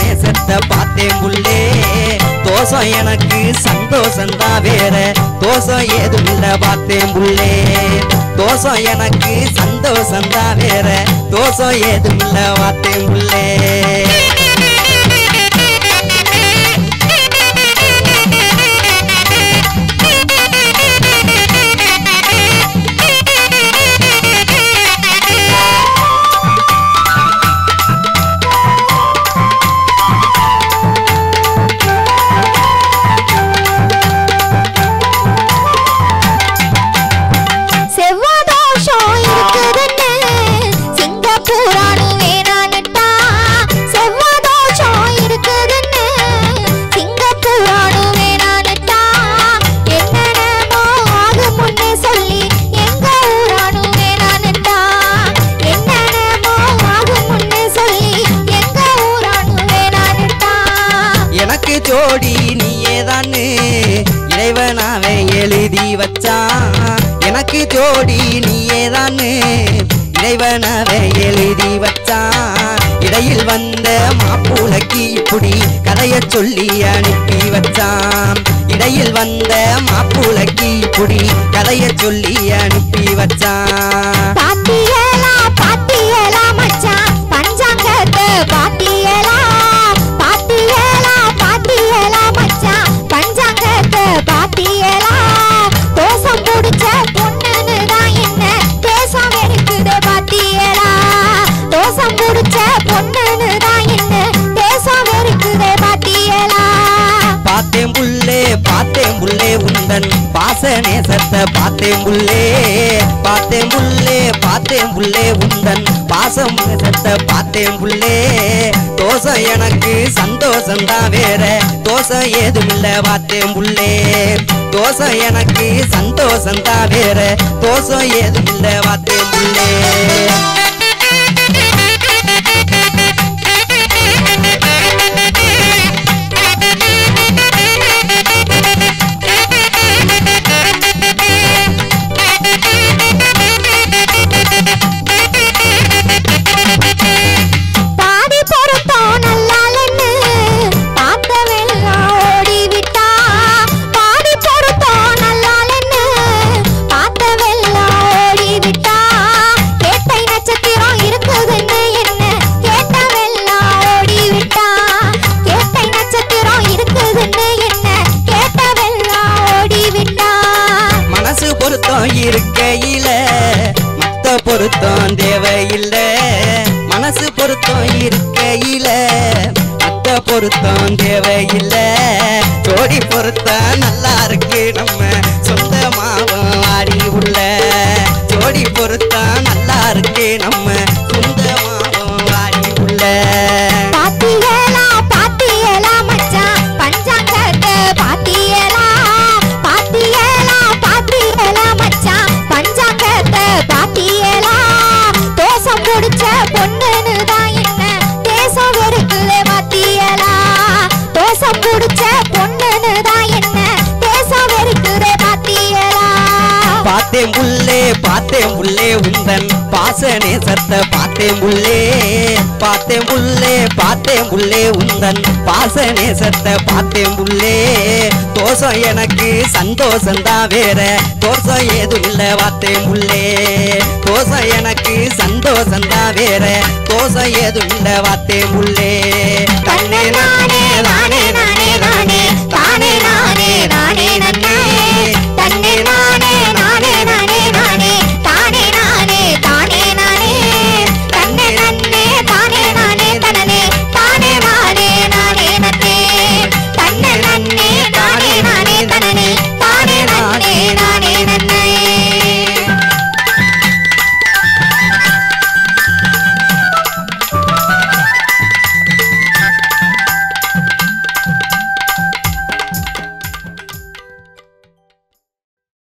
நேசத்தை பார்த்தேன் புள்ளே தோசம் எனக்கு சந்தோஷந்தா வேற தோசம் ஏதும் இல்ல பார்த்தேன் புள்ளே தோசம் எனக்கு சந்தோஷந்தா வேற தோசம் ஏதும் இல்ல பார்த்தேன் புள்ளே ஜோடி நீயேதான்னு இறைவனாவே எழுதி வச்சான் எனக்கு ஜோடி நீயேதான்னு இறைவனாவே எழுதி வச்சான் இடையில் வந்த மாப்புலக்கு இப்படி கதைய சொல்லி அனுப்பி வச்சான் இடையில் வந்த மாப்புலக்கு இப்படி கதைய சொல்லி அனுப்பி வச்சான் பாத்தியலா பாத்தியலா மச்சான் பஞ்சாங்கத்தை பாத்தியலா பாத்தியலா பாத்தியலா மச்சான் பஞ்சாங்கத்தை பாத்தியலா தோசம் புடிச்ச பொண்ணுன்னு தான் என்ன தேசம் இருக்குது பாத்தியலா தோசம் புடிச்ச பொண்ணுன்னு தான் என்ன தேசம் இருக்குது பாத்தியலா பார்த்தேன் புள்ளே உந்தன் பாச நேசத்தை பார்த்தேன் புள்ளே உந்தன் பாசம் நேசத்தை பார்த்தேன் புள்ளே தோசை எனக்கு சந்தோஷந்தான் வேற தோசை ஏதும் இல்ல பார்த்தேன் புள்ளே தோசை எனக்கு சந்தோஷந்தான் வேற தோசை ஏதும் இல்ல பார்த்தேன் புள்ளே இருக்கையில மத்த பொருத்தம் தேவையில்ல மனசு பொருத்தம் இருக்கையில மத்த பொருத்தம் தேவையில்ல ஜோடி பொருத்தம் நல்லா இருக்கு நம்ம சொந்தமாவும் ஆடி உள்ள ஜோடி பொருத்தம் நல்லா இருக்கு நம்ம சொந்தமாவும் ஆடி உள்ள பாத்தியலா பாத்தியலா மச்சான் பஞ்சாங்கத்தை பாத்தியலா பாத்தியலா பாத்தியலா மச்சான் பஞ்சாங்கத்தை பாத்தியலா தோசம் புடிச்ச பொண்ணுன்னு தான் என்ன தேசம் இருக்குது பாத்தியலா தோசம் புடிச்ச பொண்ணுன்னு தான் என்ன தேசம் இருக்குது பாத்தியலா பார்த்தேன் புள்ளே உந்தன் பாச நேசத்தை பார்த்தேன் புள்ளே உந்தன் பாச நேசத்தை பார்த்தேன் புள்ளே தோசம் எனக்கு சந்தோஷந்தான் வேற தோசம் ஏதும் இல்ல பார்த்தேன் புள்ளே தோசம் எனக்கு சந்தோஷந்தான் வேற தோசம் ஏதும் இல்ல பார்த்தேன் புள்ளே